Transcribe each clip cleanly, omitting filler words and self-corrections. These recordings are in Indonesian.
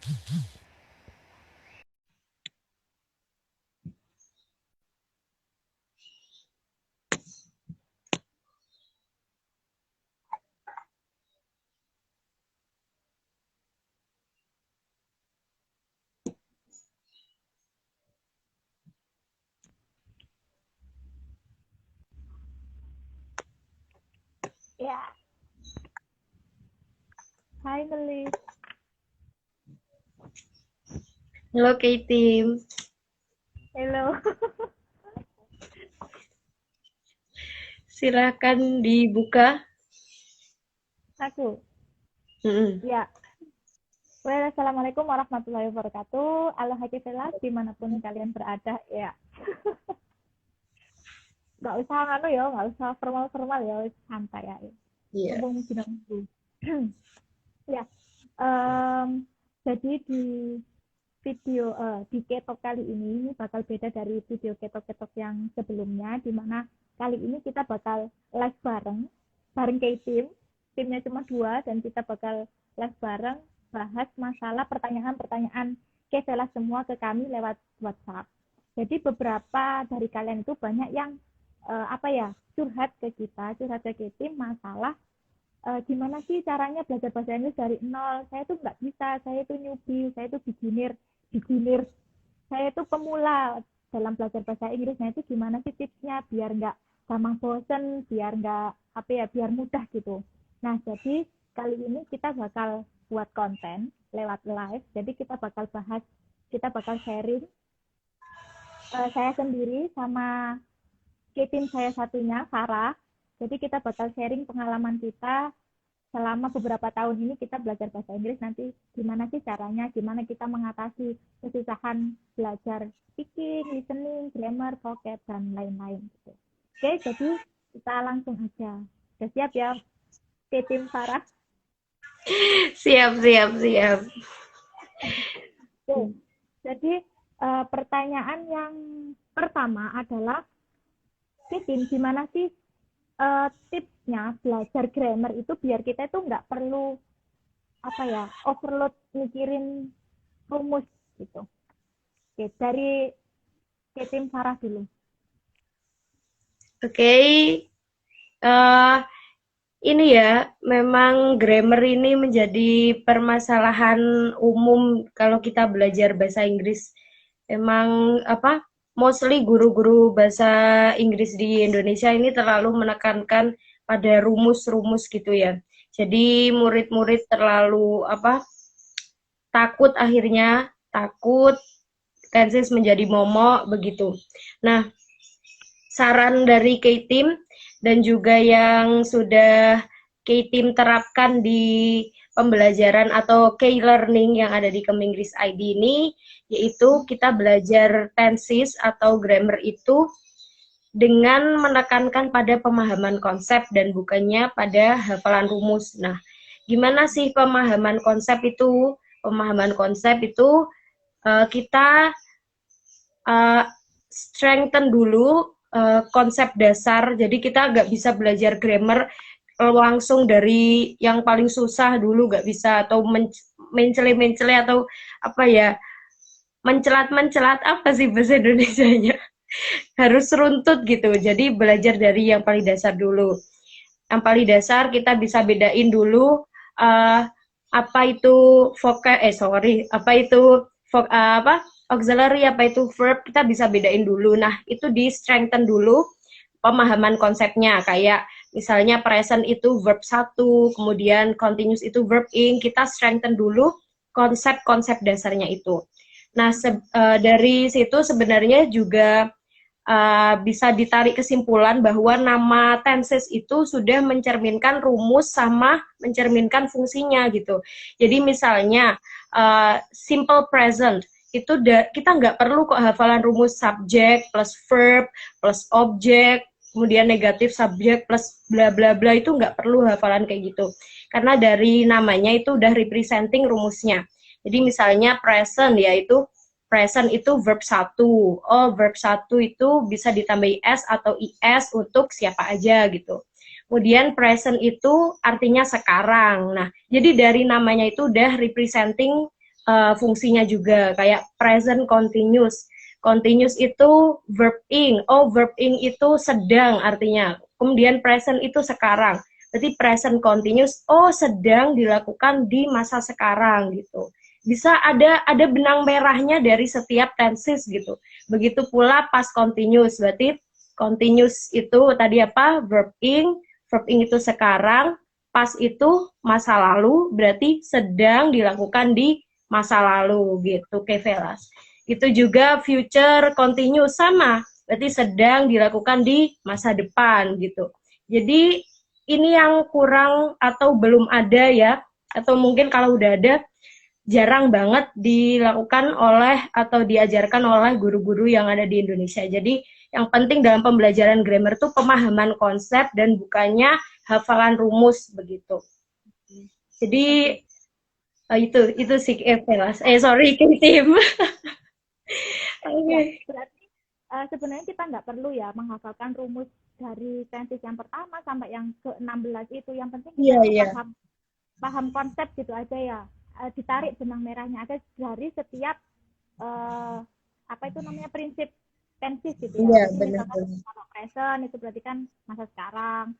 Ya, hai Melis. Halo Keitim, Halo. silakan dibuka. Aku. Mm-mm. Ya. Well, Assalamualaikum warahmatullahi wabarakatuh. Halo Hakifillah, dimanapun kalian berada. Ya. Nggak usah nganu ya, nggak usah formal-formal ya, santai ya. Iya. Ngomong bidang itu. Ya. em, jadi di video di ketok kali ini bakal beda dari video ketok-ketok yang sebelumnya, di mana kali ini kita bakal live bareng, bareng kayak tim. Timnya cuma dua dan kita bakal live bareng bahas masalah pertanyaan-pertanyaan Kevela semua ke kami lewat WhatsApp. Jadi beberapa dari kalian itu banyak yang apa ya, curhat ke tim masalah gimana sih caranya belajar bahasa Inggris dari nol. Saya tuh nggak bisa, saya tuh newbie, saya tuh beginner, saya tuh pemula dalam belajar bahasa Inggris. Nah itu gimana sih tipsnya biar nggak gampang bosen, biar nggak apa ya, biar mudah gitu. Nah jadi kali ini kita bakal buat konten lewat live. Jadi kita bakal sharing, saya sendiri sama tim saya satunya Farah. Jadi kita bakal sharing pengalaman kita selama beberapa tahun ini kita belajar bahasa Inggris. Nanti gimana sih caranya, gimana kita mengatasi kesusahan belajar speaking, listening, grammar, vocab, dan lain-lain gitu. Oke, jadi kita langsung aja. Udah siap ya, tim Farah? Siap, siap, siap. Oke, jadi pertanyaan yang pertama adalah, tim gimana sih tipsnya belajar grammar itu biar kita itu nggak perlu apa ya, overload mikirin rumus gitu. Oke, dari tim Farah dulu. Oke, eh, ini ya, memang grammar ini menjadi permasalahan umum kalau kita belajar bahasa Inggris. Emang apa? Mostly guru-guru bahasa Inggris di Indonesia ini terlalu menekankan pada rumus-rumus gitu ya. Jadi murid-murid terlalu apa? Takut tenses menjadi momok begitu. Nah, saran dari K-Team dan juga yang sudah K-Team terapkan di pembelajaran atau K-Learning yang ada di Keminggris ID ini, yaitu kita belajar tenses atau grammar itu dengan menekankan pada pemahaman konsep dan bukannya pada hafalan rumus. Nah, gimana sih pemahaman konsep itu? Pemahaman konsep itu kita strengthen dulu konsep dasar. Jadi kita nggak bisa belajar grammar langsung dari yang paling susah dulu, nggak bisa, atau mencele-mencele atau apa ya, mencelat-mencelat apa sih bahasa Indonesianya, harus runtut gitu. Jadi belajar dari yang paling dasar dulu. Yang paling dasar kita bisa bedain dulu uh, apa itu apa itu apa auxiliary, apa itu verb, kita bisa bedain dulu. Nah, itu di strengthen dulu pemahaman konsepnya. Kayak misalnya present itu verb satu, kemudian continuous itu verb ing, kita strengthen dulu konsep-konsep dasarnya itu. Nah, dari situ sebenarnya juga bisa ditarik kesimpulan bahwa nama tenses itu sudah mencerminkan rumus sama mencerminkan fungsinya gitu. Jadi misalnya simple present itu kita nggak perlu kok hafalan rumus subject plus verb plus object kemudian negatif subject plus bla bla bla, itu nggak perlu hafalan kayak gitu karena dari namanya itu udah representing rumusnya. Jadi misalnya present, yaitu present itu verb satu. Oh, verb satu itu bisa ditambahi s atau is untuk siapa aja gitu. Kemudian present itu artinya sekarang. Nah, jadi dari namanya itu udah representing fungsinya juga, kayak present continuous. Continuous itu verb ing. Oh, verb ing itu sedang artinya. Kemudian present itu sekarang. Berarti present continuous, oh sedang dilakukan di masa sekarang gitu. Bisa ada benang merahnya dari setiap tenses gitu. Begitu pula past continuous, berarti continuous itu tadi apa? Verb ing itu sekarang, past itu masa lalu, berarti sedang dilakukan di masa lalu gitu, Kevelas. Itu juga future continuous sama, berarti sedang dilakukan di masa depan gitu. Jadi ini yang kurang atau belum ada ya, atau mungkin kalau udah ada jarang banget dilakukan oleh atau diajarkan oleh guru-guru yang ada di Indonesia. Jadi yang penting dalam pembelajaran grammar itu pemahaman konsep dan bukannya hafalan rumus begitu. Jadi itu sih Velas. Sorry Kim. Ya, berarti sebenarnya kita nggak perlu ya menghafalkan rumus dari tenses yang pertama sampai yang ke-16 itu. Yang penting kita paham konsep gitu aja ya. Ditarik benang merahnya aja dari setiap apa itu namanya prinsip tenses gitu ya. Jadi misalkan kalau present itu berarti kan masa sekarang,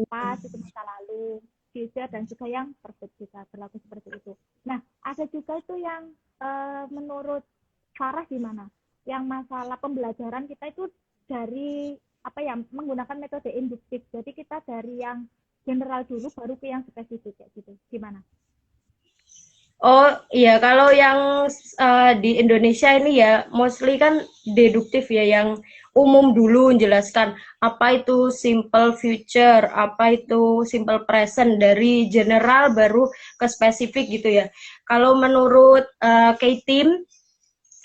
past itu masa lalu, future dan juga yang perfect juga berlaku seperti itu. Nah, ada juga itu yang menurut Sarah gimana? Yang masalah pembelajaran kita itu dari apa ya menggunakan metode induktif. Jadi kita dari yang general dulu baru ke yang spesifik kayak gitu. Gimana? Oh iya, kalau yang di Indonesia ini ya mostly kan deduktif ya, yang umum dulu menjelaskan apa itu simple future, apa itu simple present, dari general baru ke spesifik gitu ya. Kalau menurut K-Team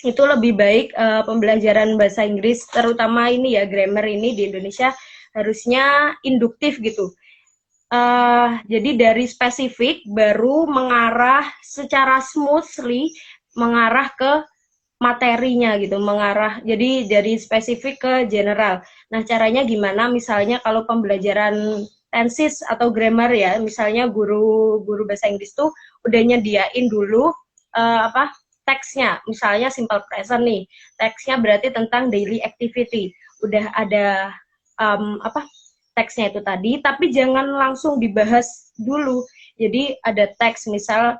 itu lebih baik pembelajaran bahasa Inggris, terutama ini ya grammar ini di Indonesia harusnya induktif gitu. Jadi dari spesifik baru mengarah secara smoothly mengarah ke materinya gitu, mengarah jadi dari spesifik ke general. Nah, caranya gimana? Misalnya kalau pembelajaran tenses atau grammar ya, misalnya guru bahasa Inggris tuh udah nyediain dulu apa teksnya, misalnya simple present nih, teksnya berarti tentang daily activity, udah ada apa teksnya itu tadi, tapi jangan langsung dibahas dulu. Jadi ada teks, misal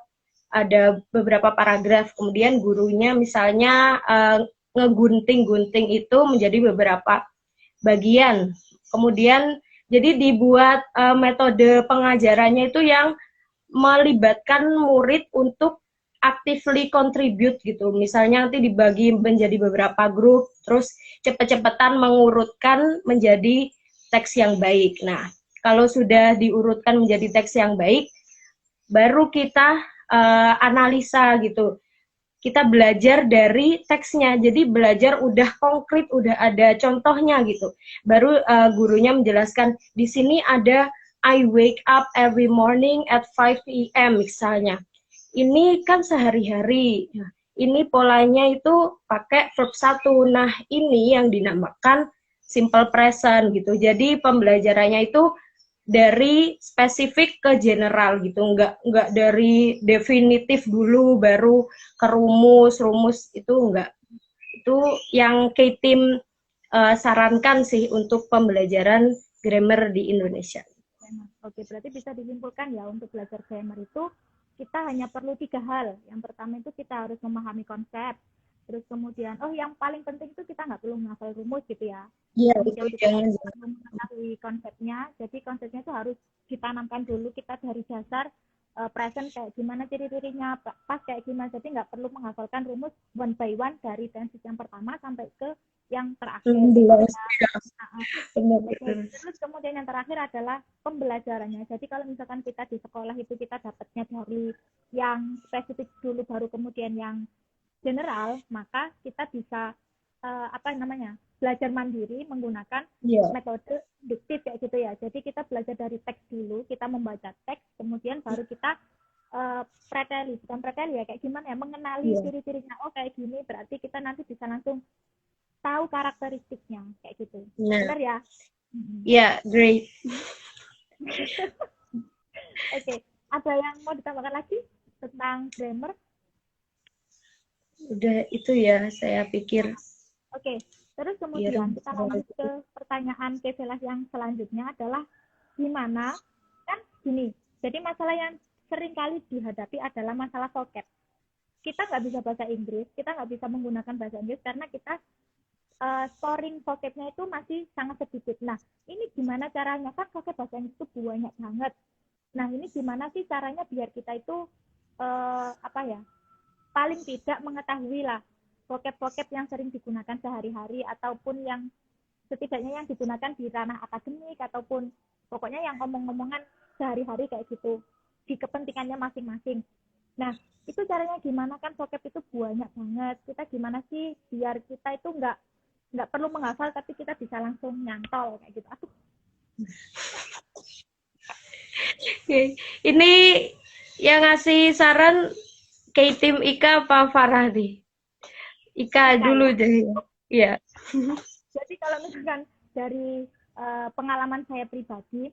ada beberapa paragraf, kemudian gurunya misalnya ngegunting-gunting itu menjadi beberapa bagian. Kemudian jadi dibuat metode pengajarannya itu yang melibatkan murid untuk actively contribute gitu. Misalnya nanti dibagi menjadi beberapa grup, terus cepet-cepetan mengurutkan menjadi teks yang baik. Nah, kalau sudah diurutkan menjadi teks yang baik, baru kita analisa gitu. Kita belajar dari teksnya, jadi belajar udah konkret, udah ada contohnya gitu. Baru gurunya menjelaskan, di sini ada I wake up every morning at 5 p.m. misalnya. Ini kan sehari-hari. Ini polanya itu pakai verb 1. Nah, ini yang dinamakan simple present gitu. Jadi pembelajarannya itu dari spesifik ke general gitu, nggak dari definitif dulu baru ke rumus itu enggak. Itu yang K-Team sarankan sih untuk pembelajaran grammar di Indonesia. Oke, berarti bisa disimpulkan ya untuk belajar grammar itu kita hanya perlu 3 hal. Yang pertama itu kita harus memahami konsep. Terus kemudian, yang paling penting itu kita nggak perlu menghafal rumus gitu ya. Iya, kemudian itu kita jangan mengetahui konsepnya. Jadi konsepnya itu harus ditanamkan dulu kita dari dasar present kayak gimana ciri-cirinya, pas kayak gimana. Jadi nggak perlu menghafalkan rumus one by one dari tenses yang pertama sampai ke yang terakhir. Terus kemudian yang terakhir adalah pembelajarannya. Jadi kalau misalkan kita di sekolah itu kita dapatnya dari yang spesifik dulu baru kemudian yang general, maka kita bisa belajar mandiri menggunakan metode induktif kayak gitu ya. Jadi kita belajar dari teks dulu, kita membaca teks, kemudian baru kita bukan preteli ya, kayak gimana ya, mengenali ciri-cirinya. Oh kayak gini, berarti kita nanti bisa langsung tahu karakteristiknya kayak gitu. Benar ya? Ya, great. Oke, ada yang mau ditambahkan lagi tentang grammar? Udah itu ya saya pikir. Oke, terus Biar kemudian kita lanjut ke pertanyaan Kevelas yang selanjutnya adalah gimana, kan gini, jadi masalah yang sering kali dihadapi adalah masalah vocab. Kita nggak bisa bahasa Inggris, kita nggak bisa menggunakan bahasa Inggris karena kita scoring vocabnya itu masih sangat sedikit. Nah, ini gimana caranya? Kan vocab bahasa Inggris itu banyak banget. Nah, ini gimana sih caranya biar kita itu apa ya, paling tidak mengetahui lah vocab-vocab yang sering digunakan sehari-hari ataupun yang setidaknya yang digunakan di ranah akademik ataupun pokoknya yang ngomong-ngomongan sehari-hari kayak gitu di kepentingannya masing-masing. Nah, itu caranya gimana, kan vocab itu banyak banget. Kita gimana sih biar kita itu nggak perlu menghafal tapi kita bisa langsung nyantol kayak gitu. Aduh. Ini yang ngasih saran kayak tim Ika apa Farah nih? Ika Ika dulu ya. deh. Iya. Jadi kalau misalkan dari pengalaman saya pribadi,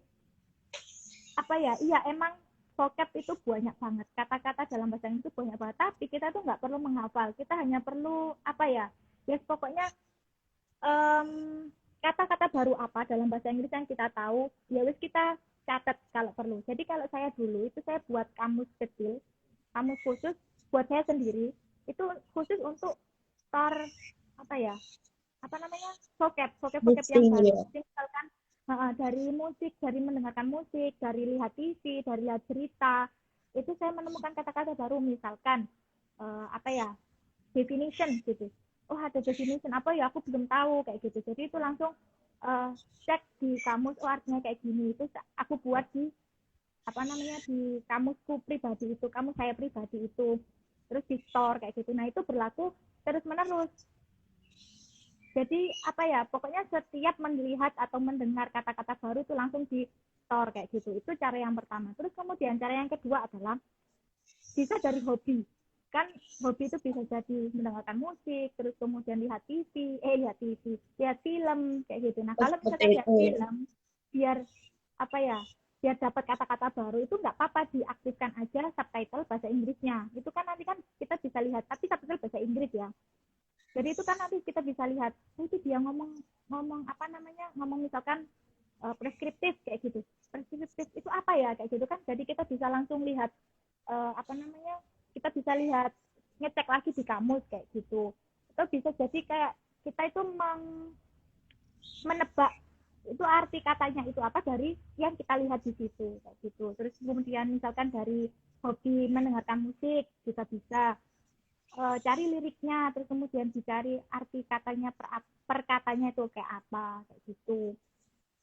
apa ya, iya emang vocab itu banyak banget, kata-kata dalam bahasa Inggris itu banyak banget, tapi kita tuh nggak perlu menghafal, kita hanya perlu apa ya, ya pokoknya kata-kata baru apa dalam bahasa Inggris yang kita tahu, ya wis kita catat kalau perlu. Jadi kalau saya dulu itu saya buat kamus kecil, kamus khusus buat saya sendiri, itu khusus untuk apa ya, apa namanya, vocab yang baru. Ya. Jadi misalkan dari musik, dari mendengarkan musik, dari lihat TV, dari lihat cerita, itu saya menemukan kata-kata baru. Misalkan apa ya, definition gitu. Oh ada definition apa ya, aku belum tahu kayak gitu. Jadi itu langsung cek di kamus, oh artinya kayak gini. Itu aku buat di apa namanya, di kamusku pribadi itu, kamus saya pribadi itu, terus di store kayak gitu. Nah itu berlaku terus menerus. Jadi apa ya, pokoknya setiap melihat atau mendengar kata-kata baru itu langsung di store kayak gitu. Itu cara yang pertama. Terus kemudian cara yang kedua adalah bisa dari hobi. Kan hobi itu bisa jadi mendengarkan musik, terus kemudian lihat TV, lihat film kayak gitu. Nah kalau misalkan lihat film, biar apa ya, biar dapat kata-kata baru itu nggak apa-apa diaktifkan aja subtitle bahasa Inggrisnya. Itu kan nanti kan kita bisa lihat, tapi subtitle bahasa Inggris ya. Jadi itu kan nanti kita bisa lihat, oh, itu dia ngomong apa namanya, ngomong misalkan preskriptif kayak gitu. Preskriptif itu apa ya kayak gitu kan. Jadi kita bisa langsung lihat apa namanya, kita bisa lihat, ngecek lagi di kamus kayak gitu. Atau bisa jadi kayak kita itu menebak itu arti katanya itu apa dari yang kita lihat di situ kayak gitu. Terus kemudian misalkan dari hobi mendengarkan musik bisa cari liriknya, terus kemudian dicari arti katanya per katanya itu kayak apa kayak gitu.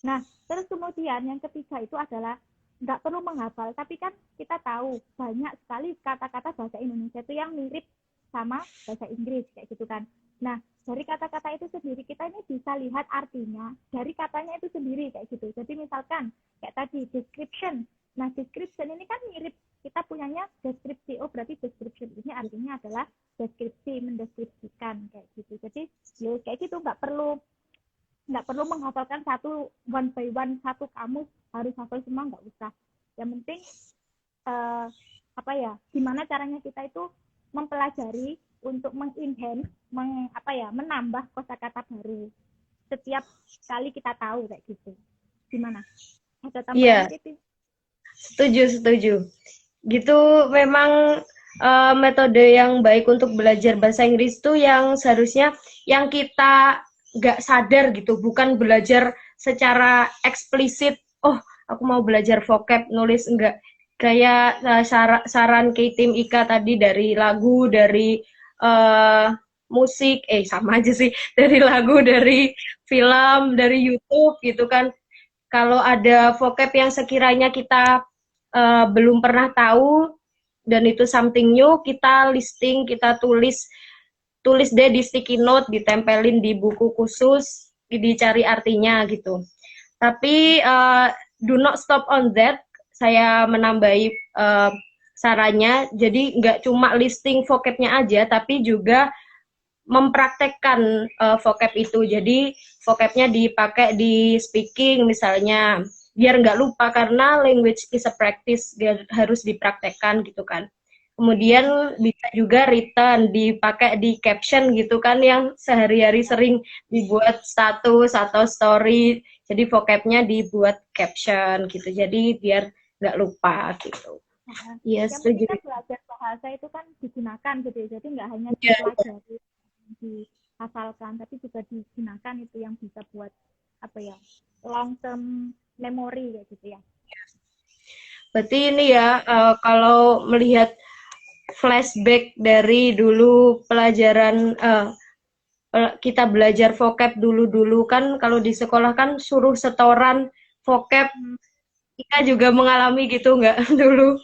Nah terus kemudian yang ketiga itu adalah nggak perlu menghafal, tapi kan kita tahu banyak sekali kata-kata bahasa Indonesia itu yang mirip sama bahasa Inggris kayak gitu kan. Nah dari kata-kata itu sendiri kita ini bisa lihat artinya dari katanya itu sendiri kayak gitu. Jadi misalkan kayak tadi description. Nah description ini kan mirip, kita punyanya deskripsi. Oh berarti description ini artinya adalah deskripsi, mendeskripsikan kayak gitu. Jadi ya kayak gitu, nggak perlu menghafalkan satu one by one, satu kamus harus hafal semua, nggak usah. Yang penting apa ya, gimana caranya kita itu mempelajari untuk mengenhance, menambah kosakata baru setiap kali kita tahu kayak gitu. Gimana? Ada tambahan gitu? Setuju. Gitu memang metode yang baik untuk belajar bahasa Inggris tuh yang seharusnya yang kita nggak sadar gitu, bukan belajar secara eksplisit. Oh, aku mau belajar vocab, nulis enggak. Kayak saran kayak tim Ika tadi dari lagu, dari musik, sama aja sih, dari lagu, dari film, dari YouTube gitu kan. Kalau ada vocab yang sekiranya kita belum pernah tahu dan itu something new, kita listing, kita tulis deh di sticky note, ditempelin di buku khusus, dicari artinya gitu. Tapi do not stop on that. Saya menambahi sarannya, jadi nggak cuma listing vocabnya aja, tapi juga mempraktekkan vocab itu. Jadi vocabnya dipakai di speaking misalnya, biar nggak lupa karena language is a practice, harus dipraktekkan gitu kan. Kemudian bisa juga written, dipakai di caption gitu kan yang sehari-hari sering dibuat status atau story. Jadi vocabnya dibuat caption gitu. Jadi biar nggak lupa gitu. Heeh. Iya, Yang penting setuju. kan belajar bahasa itu kan digunakan gitu ya. Jadi nggak hanya Iya, dipelajari, dihafalkan, tapi juga digunakan itu yang bisa buat apa ya, long term memory kayak gitu ya. berarti ini ya, kalau melihat flashback dari dulu pelajaran, kita belajar vocab dulu-dulu kan kalau di sekolah kan suruh setoran vocab. Hmm. Ika juga mengalami gitu nggak dulu?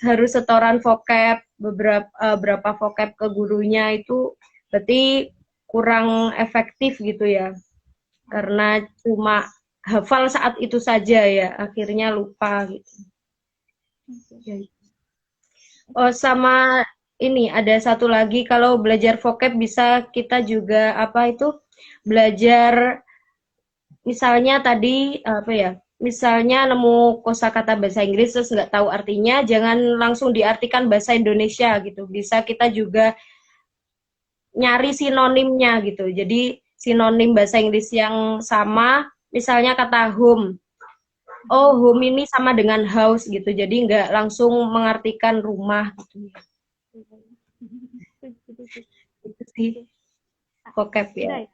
Harus setoran vocab berapa vocab ke gurunya itu berarti kurang efektif gitu ya. Karena cuma hafal saat itu saja ya, akhirnya lupa gitu. Okay. Oh, sama ini ada satu lagi kalau belajar vocab bisa kita juga apa itu belajar misalnya tadi apa ya? Misalnya nemu kosakata bahasa Inggris terus nggak tahu artinya, jangan langsung diartikan bahasa Indonesia gitu. Bisa kita juga nyari sinonimnya gitu. Jadi sinonim bahasa Inggris yang sama, misalnya kata home. Oh, home ini sama dengan house gitu. Jadi nggak langsung mengartikan rumah gitu. Itu sih vocab ya. Udah ya,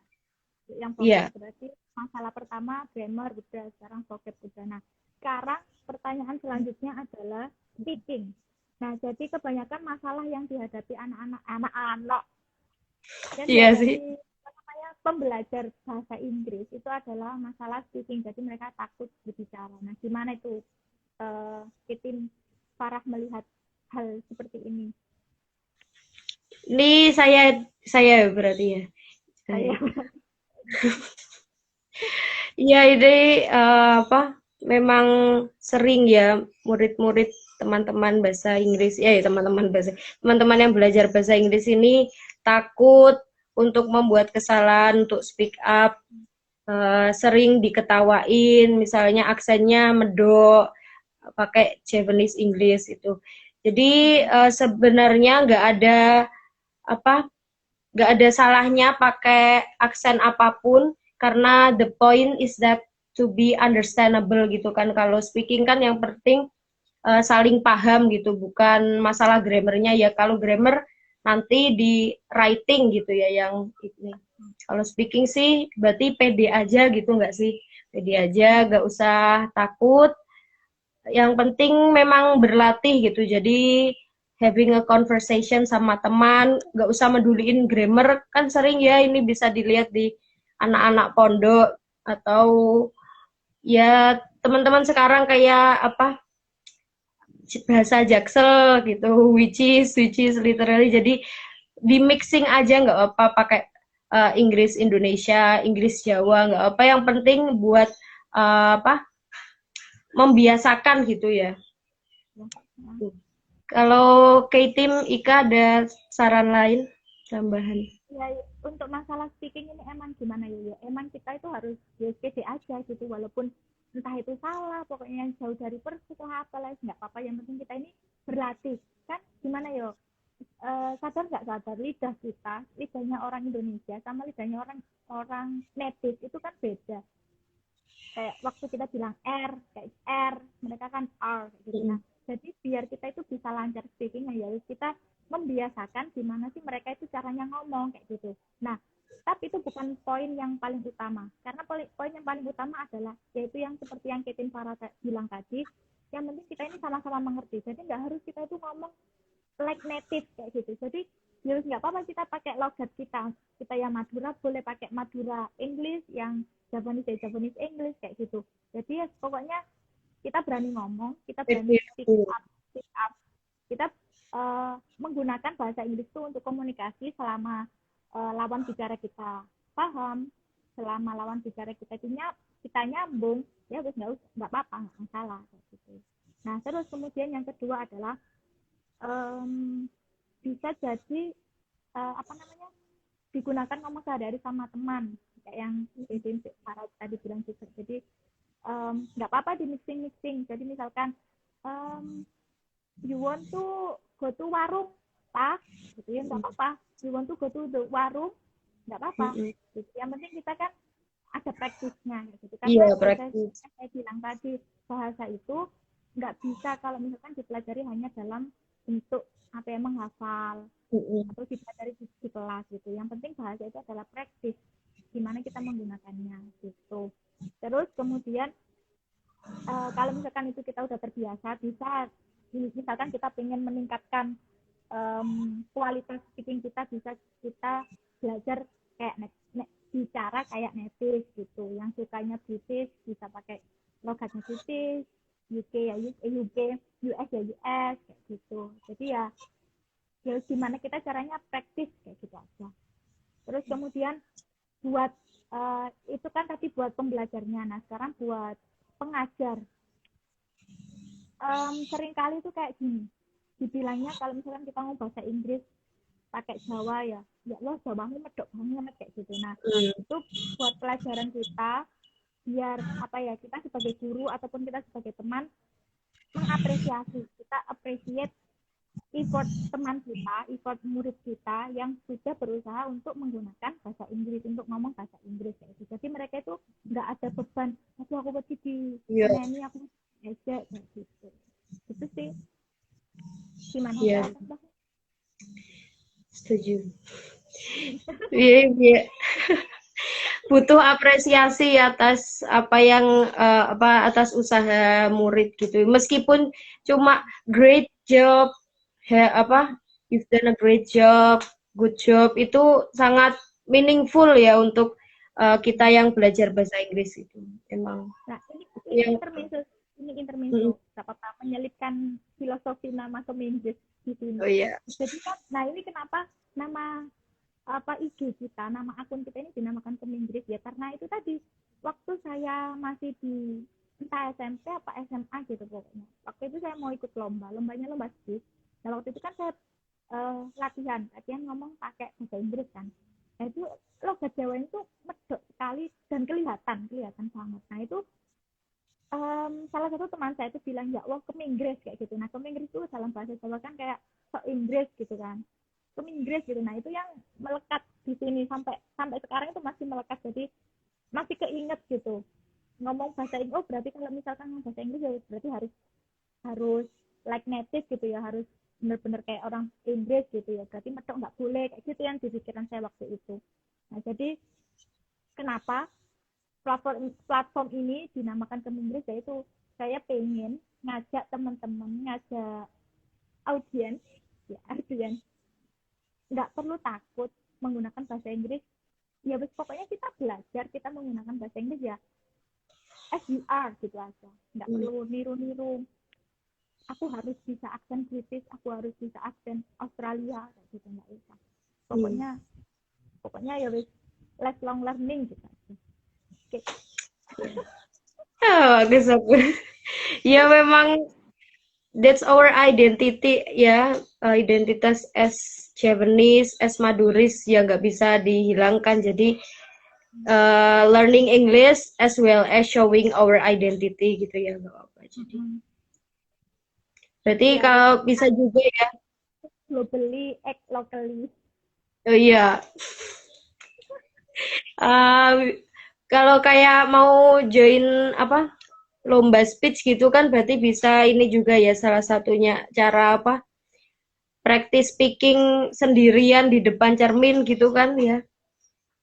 yang vocab Iya. berarti masalah pertama grammar udah, sekarang vocab udah. Nah, sekarang pertanyaan selanjutnya adalah speaking. Nah, jadi kebanyakan masalah yang dihadapi anak-anak dan Iya sih. dihadapi pembelajar bahasa Inggris itu adalah masalah speaking. Jadi mereka takut berbicara. Nah, gimana itu tim Farah melihat hal seperti ini? Ini saya berarti ya. Saya. Saya Iya, ini apa? Memang sering ya murid-murid teman-teman bahasa Inggris ya, teman-teman yang belajar bahasa Inggris ini takut untuk membuat kesalahan, untuk speak up, sering diketawain, misalnya aksennya medok, pakai Japanese English itu. Jadi sebenarnya apa nggak ada salahnya pakai aksen apapun karena the point is that to be understandable gitu kan. Kalau speaking kan yang penting saling paham gitu, bukan masalah grammarnya ya. Kalau grammar nanti di writing gitu ya yang ini. Kalau speaking sih berarti pede aja gitu nggak sih? Pede aja, nggak usah takut. Yang penting memang berlatih gitu. Jadi having a conversation sama teman, nggak usah meduliin grammar, kan sering ya ini bisa dilihat di anak-anak pondok atau ya teman-teman sekarang kayak apa bahasa Jaksel gitu, which is literally jadi di mixing aja nggak apa pakai Inggris Indonesia, Inggris Jawa nggak apa, yang penting buat apa membiasakan gitu ya. Kalau K-Team Ika ada saran lain tambahan? ya, untuk masalah speaking ini emang gimana ya, emang kita itu harus ya pede aja gitu, walaupun entah itu salah, pokoknya yang jauh dari persis atau apalah nggak apa-apa, yang penting kita ini berlatih kan. Gimana yo, sadar nggak sadar lidah kita, lidahnya orang Indonesia sama lidahnya orang orang native itu kan beda. Kayak waktu kita bilang R kayak R, mereka kan R gitu. Nah, jadi biar kita itu bisa lancar speaking ya kita membiasakan gimana sih mereka itu caranya ngomong kayak gitu. Nah, tapi itu bukan poin yang paling utama, karena poin yang paling utama adalah yaitu yang seperti yang Ketin Farah bilang tadi, yang penting kita ini sama-sama mengerti. Jadi nggak harus kita itu ngomong like native kayak gitu. Jadi ya nggak apa-apa kita pakai logat kita yang Madura boleh pakai Madura English, yang Japanese ya Japanese English kayak gitu. Jadi ya pokoknya kita berani ngomong, kita berani speak up. Kita menggunakan bahasa Inggris itu untuk komunikasi selama lawan bicara kita paham, selama lawan bicara kita nyambung, ya nggak apa-apa, nggak masalah gitu. Nah, terus kemudian yang kedua adalah bisa jadi apa namanya, digunakan ngomong sehari-hari sama teman kayak yang Farah tadi bilang juga. Jadi nggak apa-apa di mixing. Jadi misalkan you want to go to warung, Pak, gitu ya, nggak apa-apa. You want to go to the warung, nggak apa-apa. Gitu. Yang penting kita kan ada praktisnya, gitu. Karena Iya, biasanya praktis. saya bilang tadi, bahasa itu nggak bisa kalau misalkan dipelajari hanya dalam bentuk apa yang menghafal atau dipelajari di kelas gitu. Yang penting bahasa itu adalah praktis, gimana kita menggunakannya gitu. Terus kemudian kalau misalkan itu kita udah terbiasa, bisa misalkan kita pengen meningkatkan kualitas speaking kita, bisa kita belajar kayak bicara kayak native gitu. Yang sukanya British bisa pakai logatnya British, UK ya UK, US ya US kayak gitu. Jadi ya gimana kita caranya praktis kayak gitu aja. Terus kemudian buat itu kan tadi buat pembelajarnya. Nah sekarang buat pengajar. Seringkali itu kayak gini, dibilangnya kalau misalkan kita mau bahasa Inggris pakai Jawa ya lo Jawamu medok banget kayak gitu. Nah itu buat pelajaran kita, biar apa ya, kita sebagai guru ataupun kita sebagai teman mengapresiasi, kita appreciate effort teman kita, effort murid kita yang sudah berusaha untuk menggunakan bahasa Inggris, untuk ngomong bahasa Inggris kayak gitu. Jadi mereka itu nggak ada beban, aku berarti di ini aku aja kayak gitu. Itu sih. Gimana Iya, Mbak? setuju. Iya, iya. Butuh apresiasi atas apa yang atas usaha murid gitu. Meskipun cuma great job, you've done a great job, good job, itu sangat meaningful ya untuk kita yang belajar bahasa Inggris itu. Emang. Nah, Yang ini intermezzo, gak apa-apa menyelipkan filosofi nama Kemenjes di sini. Oh iya. Jadi kan, nah ini kenapa nama IG kita, nama akun kita ini dinamakan Kemenjes ya, karena itu tadi waktu saya masih di entah SMP apa SMA gitu pokoknya. Waktu itu saya mau ikut lombanya lomba speech. Nah waktu itu kan saya latihan ngomong pakai bahasa Inggris kan. Nah itu logat Jawa itu medok sekali dan kelihatan banget. Nah itu salah satu teman saya itu bilang ya wah Keminggris kayak gitu. Nah Keminggris itu dalam bahasa Jawa kan kayak sok Inggris gitu kan. Keminggris gitu. Nah itu yang melekat di sini sampai sekarang itu masih melekat, jadi masih keinget gitu. Ngomong bahasa Inggris, oh berarti kalau misalkan ngomong bahasa Inggris ya berarti harus like native gitu ya, harus benar-benar kayak orang Inggris gitu ya. Berarti medok nggak boleh kayak gitu yang di pikiran saya waktu itu. Nah jadi kenapa platform ini dinamakan Keminggris, yaitu saya pengen ngajak teman-teman, ngajak audiens nggak perlu takut menggunakan bahasa Inggris. Ya pokoknya kita belajar, kita menggunakan bahasa Inggris ya as you are gitu aja, nggak perlu niru-niru aku harus bisa aksen British, aku harus bisa aksen Australia gitu, nggak usah. Pokoknya ya wis lifelong learning gitu aja. Oke. Bagus aku. Ya memang that's our identity ya, identitas as Javanese, as Maduris ya nggak bisa dihilangkan. Jadi learning English as well as showing our identity gitu ya nggak apa-apa. Jadi berarti Ya, kalau bisa juga ya. globally, act locally. Oh iya. Kalau kayak mau join lomba speech gitu kan berarti bisa ini juga ya, salah satunya cara practice speaking sendirian di depan cermin gitu kan ya,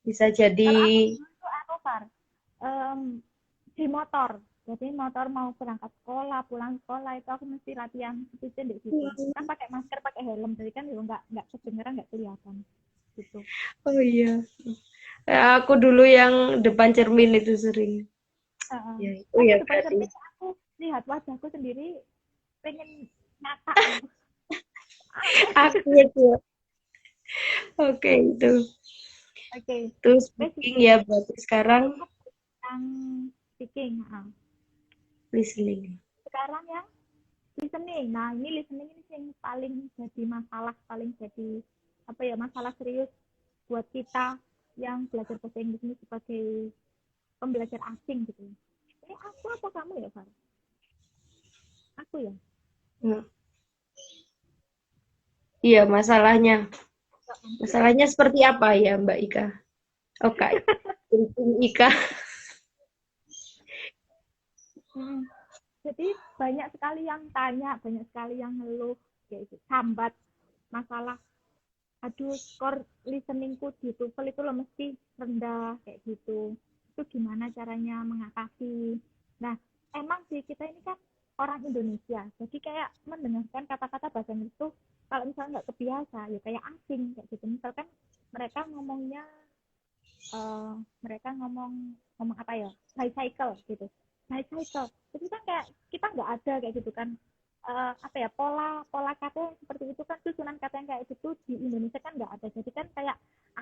bisa jadi. Kalau aku itu di motor. Jadi motor mau berangkat sekolah, pulang sekolah itu aku mesti latihan speech di situ. Kan pakai masker, pakai helm, jadi kan nggak kedengeran, nggak kelihatan gitu. Oh iya, aku dulu yang depan cermin itu sering ya, itu Pas ya di depan berarti cermin aku lihat wajahku sendiri, pengen ngakak gitu. aku itu. Oke, itu Oke, terus wes speaking ya berarti sekarang cukup yang speaking. listening. Sekarang yang listening. Nah, ini listening ini yang paling jadi masalah, paling jadi masalah serius buat kita yang belajar bahasa Inggris ini sebagai pembelajar asing gitu. Ini aku apa kamu ya, Far? Aku ya. Hmm. Iya, masalahnya seperti apa ya Mbak Ika? Oke, Ika. Mm. Jadi banyak sekali yang tanya, banyak sekali yang ngeluh, kayak gitu, sambat masalah, aduh skor listeningku di TOEFL itu loh mesti rendah kayak gitu. Itu gimana caranya mengatasi? Nah, emang sih kita ini kan orang Indonesia, jadi kayak mendengarkan kata-kata bahasa Inggris itu kalau misalnya nggak kebiasa ya kayak asing kayak gitu. Misalkan mereka ngomongnya uh, mereka ngomong ngomong apa ya, bicycle gitu, bicycle itu kan kayak kita nggak ada kayak gitu kan. Apa ya, pola pola kata yang seperti itu kan, susunan kata yang kayak gitu di Indonesia kan nggak ada, jadi kan kayak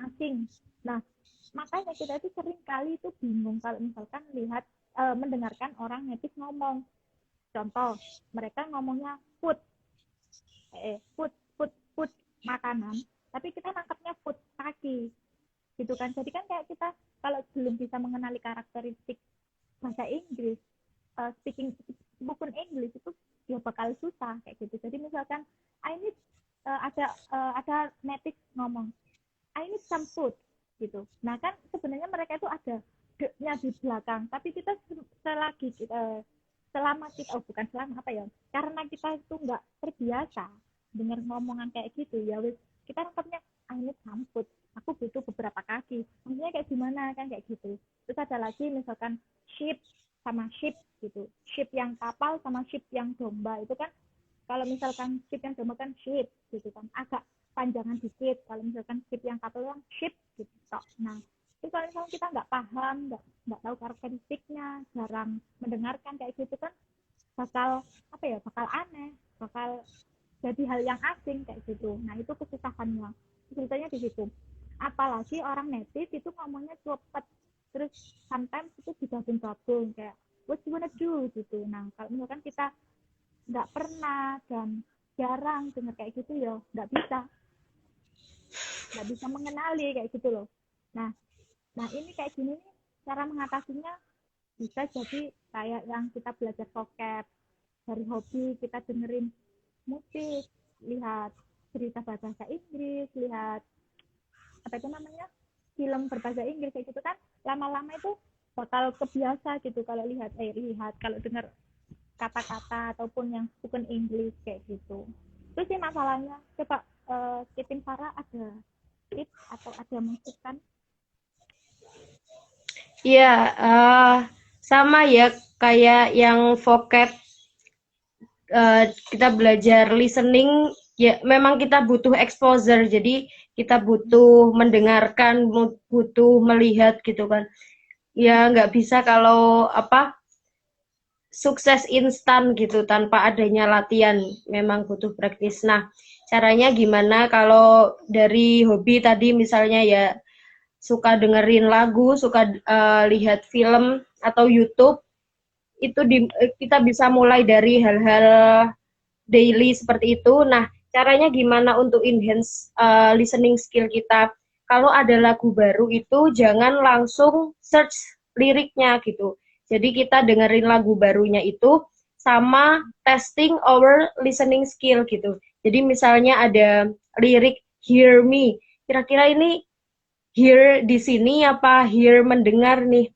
asing. Nah, makanya kita itu sering kali itu bingung kalau misalkan lihat mendengarkan orang native ngomong. Contoh, mereka ngomongnya food, food makanan, tapi kita nangkapnya food kaki gitu kan. Jadi kan kayak kita kalau belum bisa mengenali karakteristik bahasa Inggris, speaking spoken English itu ya bakal susah kayak gitu. Jadi misalkan I need ada native ngomong I need some food gitu. Nah kan sebenarnya mereka itu ada nya di belakang, tapi kita selagi kita selama kita bukan selama apa ya, karena kita itu nggak terbiasa dengar ngomongan kayak gitu ya wis kita nangkapnya I need some food, aku butuh beberapa kaki, maksudnya kayak gimana kan kayak gitu. Terus ada lagi misalkan ship sama ship gitu, ship yang kapal sama ship yang domba itu kan, kalau misalkan ship yang domba kan ship gitu kan agak panjangan dikit, kalau misalkan ship yang kapal yang ship gitu. Nah itu kalau misalnya kita nggak paham, nggak tahu karakteristiknya, jarang mendengarkan kayak gitu kan bakal apa ya, bakal aneh, bakal jadi hal yang asing kayak gitu. Nah itu kesusahannya ceritanya di situ. Apalagi orang native itu ngomongnya cepet, terus sometimes itu digabung-gabung kayak what you wanna do gitu. Nah kalau misalkan kita nggak pernah dan jarang dengar kayak gitu ya nggak bisa mengenali kayak gitu loh. Nah, nah ini kayak gini nih cara mengatasinya, bisa jadi kayak yang kita belajar vocab dari hobi, kita dengerin musik, lihat cerita bahasa Inggris, lihat apa itu namanya, film berbahasa Inggris kayak gitu kan, lama-lama itu bakal kebiasa gitu kalau lihat kalau dengar kata-kata ataupun yang spoken English kayak gitu. Itu sih masalahnya. Coba Kitin Farah ada tips atau ada masukan? Iya, sama ya kayak yang vocab, kita belajar listening ya memang kita butuh exposure, jadi kita butuh mendengarkan, butuh melihat gitu kan. Ya nggak bisa kalau apa sukses instan gitu tanpa adanya latihan, memang butuh praktis. Nah, caranya gimana kalau dari hobi tadi misalnya ya suka dengerin lagu, suka lihat film atau YouTube, itu kita bisa mulai dari hal-hal daily seperti itu. Nah, caranya gimana untuk enhance listening skill kita? Kalau ada lagu baru itu jangan langsung search liriknya gitu. Jadi kita dengerin lagu barunya itu sama testing our listening skill gitu. Jadi misalnya ada lirik hear me. Kira-kira ini hear di sini apa hear mendengar nih?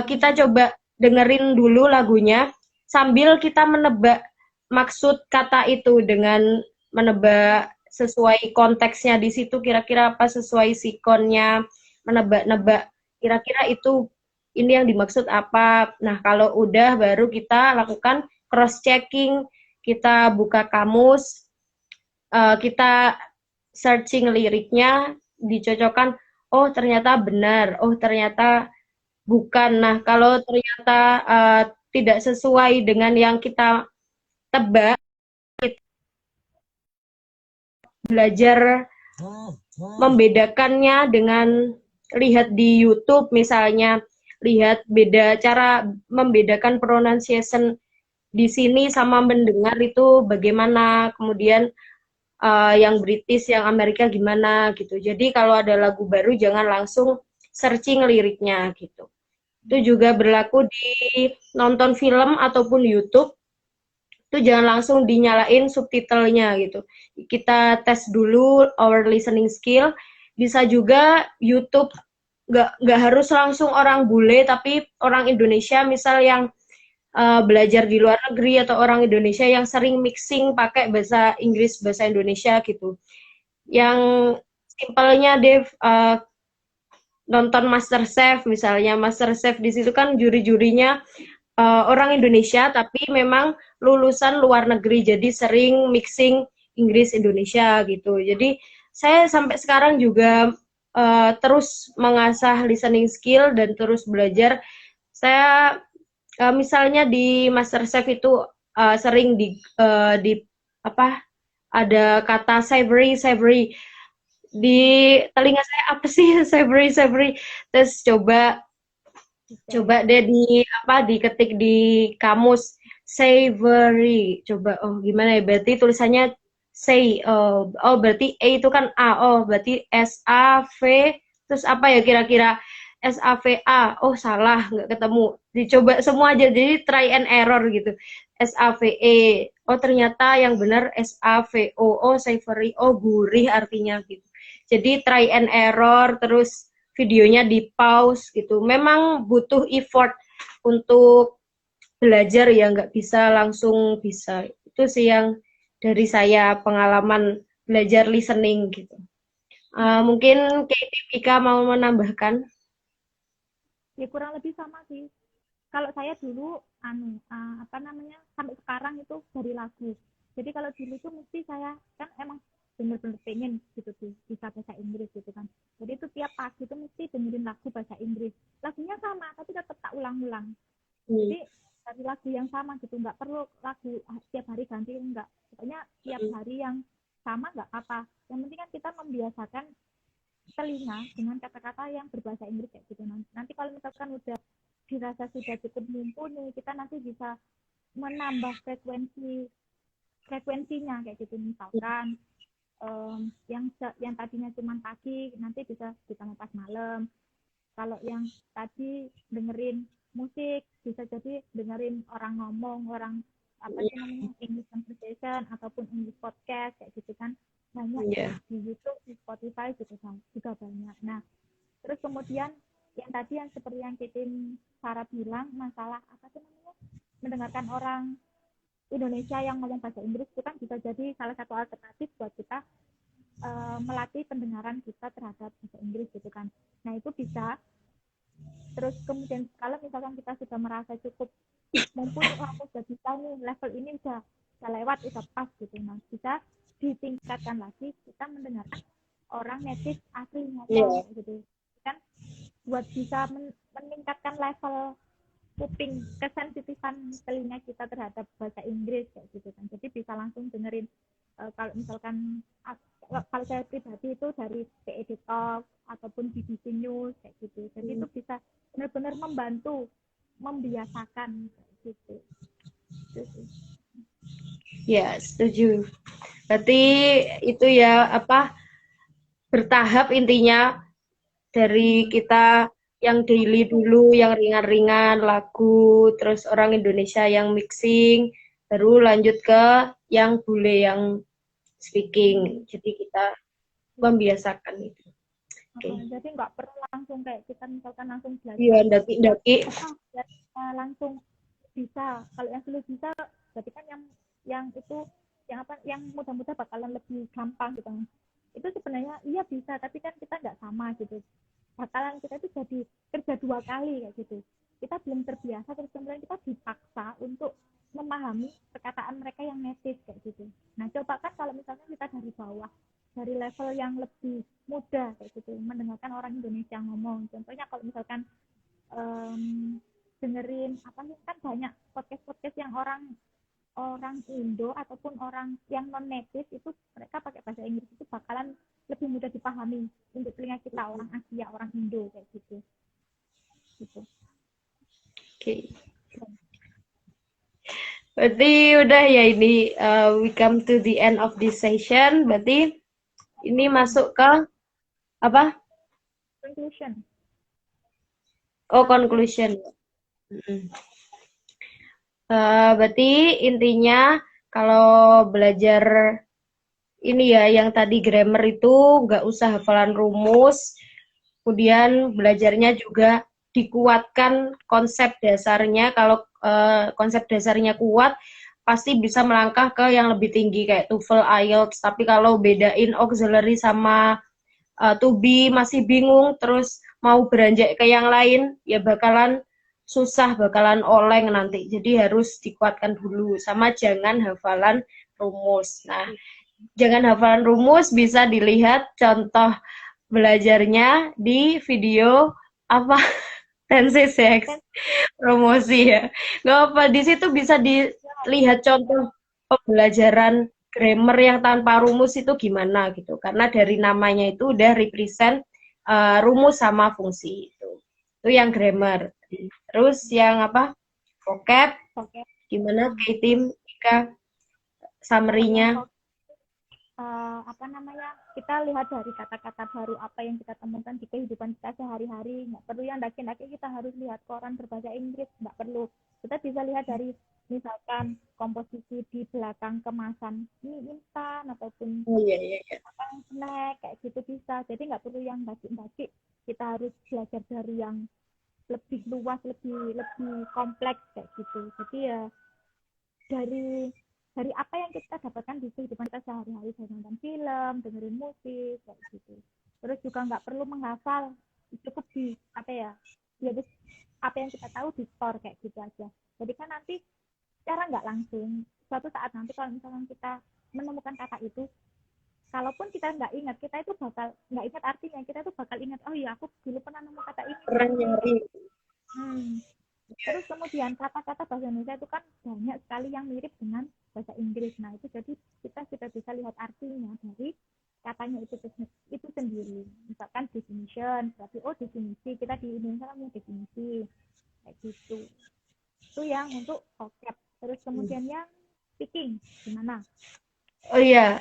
Kita coba dengerin dulu lagunya sambil kita menebak maksud kata itu dengan menebak sesuai konteksnya di situ, kira-kira apa sesuai sikonnya, menebak-nebak kira-kira itu ini yang dimaksud apa. Nah, kalau udah baru kita lakukan cross checking, kita buka kamus, kita searching liriknya, dicocokkan, oh ternyata benar, oh ternyata bukan. Nah, kalau ternyata tidak sesuai dengan yang kita tebak, belajar membedakannya dengan lihat di YouTube misalnya, lihat beda cara membedakan pronunciation di sini sama mendengar itu bagaimana, kemudian yang British, yang Amerika gimana gitu. Jadi kalau ada lagu baru jangan langsung searching liriknya gitu. Itu juga berlaku di nonton film ataupun YouTube. itu jangan langsung dinyalain subtitlenya gitu. Kita tes dulu our listening skill. Bisa juga YouTube, nggak harus langsung orang bule, tapi orang Indonesia misal yang belajar di luar negeri atau orang Indonesia yang sering mixing pakai bahasa Inggris, bahasa Indonesia gitu. Yang simpelnya Dev, nonton MasterChef misalnya, MasterChef di situ kan juri-jurinya orang Indonesia tapi memang lulusan luar negeri, jadi sering mixing Inggris Indonesia gitu. Jadi saya sampai sekarang juga terus mengasah listening skill dan terus belajar. Saya misalnya di MasterChef itu sering di apa, ada kata savory savory di telinga saya, apa sih savory savory, terus coba deh diketik di kamus savory, coba gimana ya, berarti tulisannya say, berarti E itu kan A, berarti SAV, terus apa ya kira-kira, SAVA, salah, nggak ketemu, dicoba semua aja, jadi try and error gitu. SAVE, ternyata yang benar SAVO, savory, gurih artinya gitu. Jadi try and error, terus videonya di pause gitu. Memang butuh effort untuk belajar ya, nggak bisa langsung bisa. Itu sih yang dari saya pengalaman belajar listening gitu. Mungkin Ika mau menambahkan? Ya kurang lebih sama sih. Kalau saya dulu sampai sekarang itu dari lagu. Jadi kalau dulu tuh mesti saya kan emang bener-bener pengen gitu tuh bisa bahasa Inggris gitu kan. Jadi itu tiap pagi tuh mesti dengerin lagu bahasa Inggris. Lagunya sama tapi tetap tak ulang-ulang. Jadi dari lagu yang sama gitu, nggak perlu lagu tiap hari ganti, enggak. Pokoknya tiap hari yang sama nggak apa. Yang penting kan kita membiasakan telinga dengan kata-kata yang berbahasa Inggris kayak gitu. Nanti kalau misalkan udah dirasa sudah cukup mumpuni, kita nanti bisa menambah frekuensinya kayak gitu. Misalkan yang tadinya cuma pagi nanti bisa ditambah pas malam. Kalau yang tadi dengerin musik bisa jadi dengerin orang ngomong, orang apa sih namanya, English conversation ataupun English podcast kayak gitu kan, banyak di YouTube, di Spotify juga banyak. Nah terus kemudian yang tadi yang seperti yang Kitin Sarah bilang, masalah apa sih namanya, mendengarkan orang Indonesia yang ngomong bahasa Inggris itu kan bisa jadi salah satu alternatif buat kita melatih pendengaran kita terhadap bahasa Inggris gitu kan. Nah itu bisa. Terus kemudian kalau misalkan kita sudah merasa cukup mumpuni, aku sudah bisa nih, level ini udah lewat, udah pas gitu, nah bisa ditingkatkan lagi, kita mendengarkan orang native asli ngomong gitu kan, buat bisa meningkatkan level kuping, kesensitifan telinga kita terhadap bahasa Inggris kayak gitu kan. Jadi bisa langsung dengerin kalau misalkan kalau saya pribadi itu dari TED Talk ataupun BBC News kayak gitu. Jadi itu bisa benar-benar membantu membiasakan gitu. Ya, setuju. Berarti itu ya bertahap intinya, dari kita yang daily dulu, yang ringan-ringan, lagu, terus orang Indonesia yang mixing, baru lanjut ke yang bule yang speaking. Jadi kita membiasakan itu. Jadi nggak perlu langsung kayak kita misalkan langsung belajar. Iya, daki-daki. Langsung bisa. Kalau yang sulit bisa, berarti kan yang mudah-mudah bakalan lebih gampang gitu. Itu sebenarnya iya bisa, tapi kan kita nggak sama gitu. Bakalan kita itu jadi kerja 2 kali kayak gitu. Kita belum terbiasa, terus kemudian kita dipaksa untuk memahami perkataan mereka yang native kayak gitu. Nah coba kan kalau misalnya kita dari bawah, dari level yang lebih mudah kayak gitu, mendengarkan orang Indonesia ngomong. Contohnya kalau misalkan dengerin kan banyak podcast yang orang Indo ataupun orang yang non native itu mereka pakai bahasa Inggris, itu bakalan lebih mudah dipahami untuk telinga kita orang Asia, orang Indo kayak gitu. Oke. Berarti udah ya, ini we come to the end of this session. Berarti ini masuk ke apa? Conclusion. Conclusion. Berarti intinya kalau belajar ini ya yang tadi grammar itu nggak usah hafalan rumus, kemudian belajarnya juga dikuatkan konsep dasarnya. Kalau konsep dasarnya kuat, pasti bisa melangkah ke yang lebih tinggi kayak TOEFL, IELTS. Tapi kalau bedain auxiliary sama to be masih bingung, terus mau beranjak ke yang lain, ya bakalan susah, bakalan oleng nanti. Jadi harus dikuatkan dulu, sama jangan hafalan rumus. Nah, jangan hafalan rumus, bisa dilihat contoh belajarnya di video apa 10cx promosi ya. Nggak apa, di situ bisa dilihat contoh pembelajaran grammar yang tanpa rumus itu gimana gitu. Karena dari namanya itu udah represent rumus sama fungsi itu. Itu yang grammar. Terus yang apa? Vocab, Oke. gimana kayak tim Ika Kalau yang summary-nya? apa namanya, kita lihat dari kata-kata baru apa yang kita temukan di kehidupan kita sehari-hari. Nggak perlu yang daki-daki kita harus lihat koran berbahasa Inggris, nggak perlu. Kita bisa lihat dari misalkan komposisi di belakang kemasan mie instan ataupun Oh iya iya iya. apa snack kayak gitu bisa. Jadi nggak perlu yang daki-daki, kita harus belajar dari yang lebih luas, lebih lebih kompleks kayak gitu. Jadi ya dari apa yang kita dapatkan di kehidupan kita sehari-hari, dari nonton film, dengerin musik kayak gitu. Terus juga nggak perlu menghafal, cukup di apa ya, ya apa yang kita tahu di store kayak gitu aja. Jadi kan nanti cara nggak langsung, suatu saat nanti kalau misalnya kita menemukan kata itu, kalaupun kita nggak ingat, kita itu bakal nggak ingat artinya, kita itu bakal ingat, oh iya aku dulu pernah nemu kata ini Pernah nyari. hmm. Terus kemudian kata-kata bahasa Indonesia itu kan banyak sekali yang mirip dengan bahasa Inggris. Nah itu jadi kita sudah bisa lihat artinya dari katanya itu sendiri. Misalkan definition, berarti oh definisi, kita di Indonesia kan punya definisi kayak gitu. Itu yang untuk vocab. Terus kemudian yang speaking gimana? Oh iya,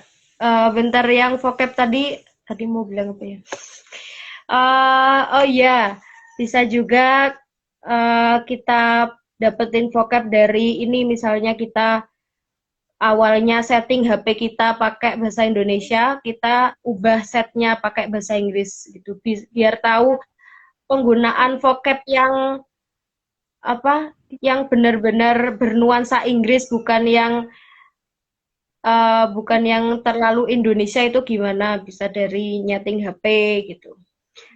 bentar yang vocab tadi mau bilang apa ya? Oh iya, bisa juga kita dapetin vocab dari ini, misalnya kita awalnya setting HP kita pakai bahasa Indonesia, kita ubah setnya pakai bahasa Inggris gitu, biar tahu penggunaan vocab yang apa, yang benar-benar bernuansa Inggris, bukan yang terlalu Indonesia itu gimana, bisa dari nyeting HP gitu.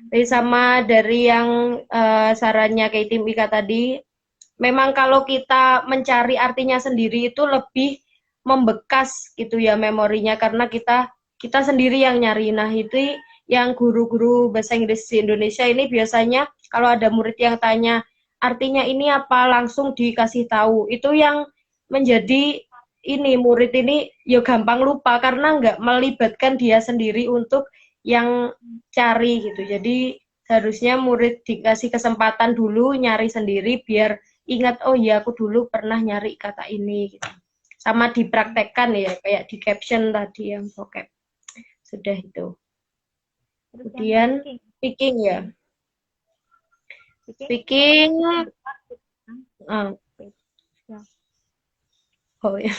Jadi sama dari yang sarannya kayak tim Ika tadi, memang kalau kita mencari artinya sendiri itu lebih membekas gitu ya memorinya, karena kita sendiri yang nyari. Nah itu yang guru-guru bahasa Inggris di Indonesia ini biasanya kalau ada murid yang tanya artinya ini apa, langsung dikasih tahu. Itu yang menjadi ini murid ini ya gampang lupa karena nggak melibatkan dia sendiri untuk yang cari gitu. Jadi harusnya murid dikasih kesempatan dulu nyari sendiri biar ingat, oh iya aku dulu pernah nyari kata ini gitu. Sama dipraktekkan ya kayak di caption tadi yang vocab. Sudah itu. Terus yang Kemudian speaking, speaking ya. pokoknya Speaking kita uh, ya. oh ya.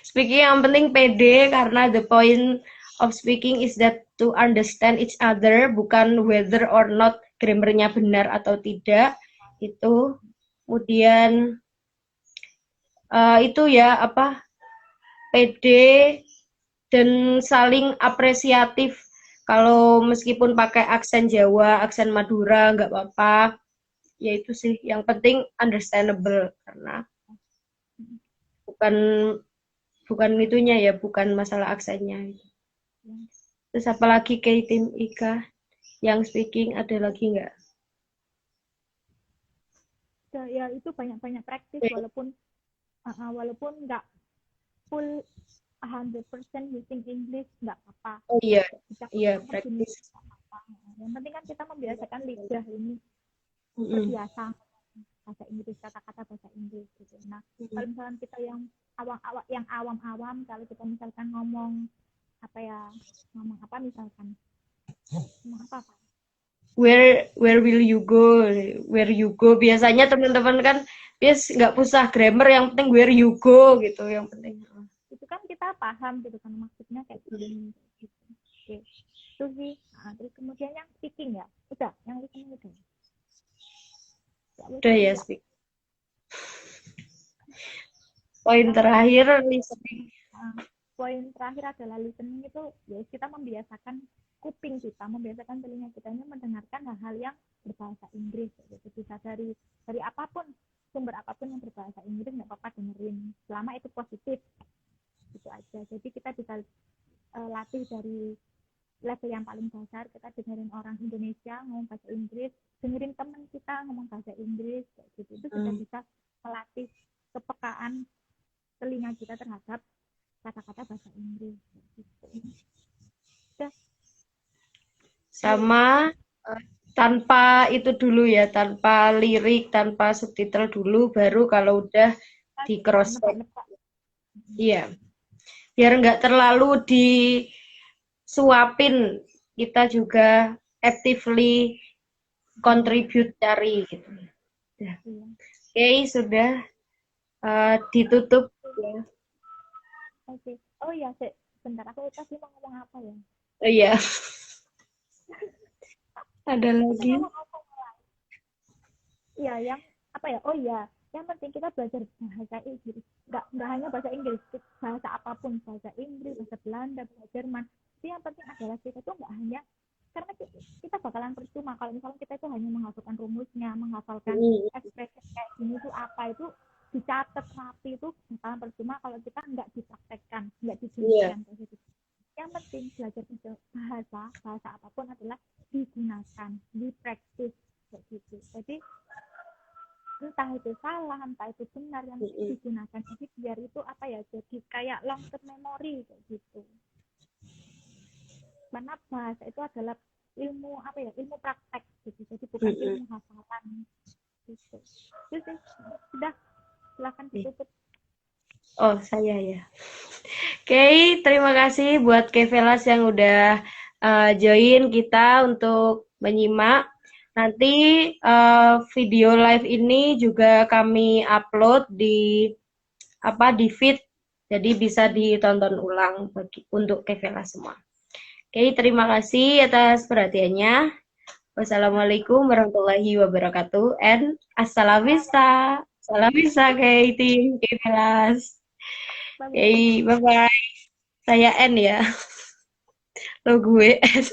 Speaking yang penting pede, karena the point of speaking is that to understand each other, bukan whether or not grammarnya benar atau tidak. Itu. Kemudian itu ya apa, pede dan saling apresiatif. Kalau meskipun pakai aksen Jawa, aksen Madura nggak apa-apa. Ya itu sih yang penting understandable, karena bukan bukan itunya ya, bukan masalah aksennya. Terus apalagi kayak tim Ika yang speaking, ada lagi nggak? Ya itu banyak-banyak praktis, walaupun walaupun nggak full 100% using English nggak apa-apa. Oh iya, Bisa iya praktis. apa-apa. Yang penting kan kita membiasakan lidah ini Mm-mm. terbiasa bahasa Inggris, kata-kata bahasa Inggris gitu. Nah, kalau misalkan kita yang awam-awam, kalau kita misalkan ngomong apa ya, ngomong apa misalkan, ngomong apa? Where will you go? Where you go? Biasanya teman-teman kan Yes, nggak usah grammar, yang penting where you go gitu, yang penting. Itu kan kita paham gitu kan maksudnya kayak gini gitu. Oke. Itu sih. Nah, terus kemudian yang speaking ya. Udah, yang listening udah. Udah ya, speak. Poin terakhir listening. Poin terakhir adalah listening itu ya kita membiasakan kuping kita, membiasakan telinga kita ini mendengarkan hal-hal yang berbahasa Inggris gitu. Bisa dari apapun, sumber apapun yang berbahasa Inggris nggak apa-apa dengerin selama itu positif, gitu aja. Jadi kita bisa latih dari level yang paling dasar, kita dengerin orang Indonesia ngomong bahasa Inggris, dengerin teman kita ngomong bahasa Inggris kayak gitu. Itu sudah bisa melatih kepekaan telinga kita terhadap kata-kata bahasa Inggris gitu. Udah. Sama tanpa itu dulu ya, tanpa lirik, tanpa subtitle dulu, baru kalau udah di cross check. Iya, biar nggak terlalu disuapin, kita juga actively contribute cari gitu. Ya. Oke, sudah ditutup ya. Oke. Oh iya, bentar, aku tadi mau ngomong apa ya? Oh iya. Ada lagi. Iya, yang apa ya? Oh iya, yang penting kita belajar bahasa Inggris. Nggak hanya bahasa Inggris, bahasa apapun, bahasa Inggris, bahasa Belanda, bahasa Jerman. Itu yang penting adalah kita tuh nggak hanya, karena kita bakalan percuma kalau misalnya kita itu hanya menghafalkan rumusnya, menghafalkan ekspresi kayak gini itu apa, itu dicatat rapi, itu bakalan percuma kalau kita nggak dipraktekkan, nggak digunakan. Yang penting belajar bahasa apapun adalah digunakan, dipraktis kayak gitu. Jadi entah itu salah, entah itu benar, yang digunakan. Jadi biar itu apa ya, jadi kayak long term memory kayak gitu. Karena bahasa itu adalah ilmu apa ya, ilmu praktek gitu. Jadi bukan ilmu hafalan gitu. Jadi sudah, silakan ditutup. Oh, saya ya. Oke, terima kasih buat Kevelas yang udah join kita untuk menyimak. Nanti video live ini juga kami upload di feed, jadi bisa ditonton ulang untuk Kevelas semua. Oke, terima kasih atas perhatiannya. Wassalamualaikum warahmatullahi wabarakatuh. And assalamista. Salam bisa kayak tim Kevelas. Oke, bye-bye. Saya N ya. Lo gue S.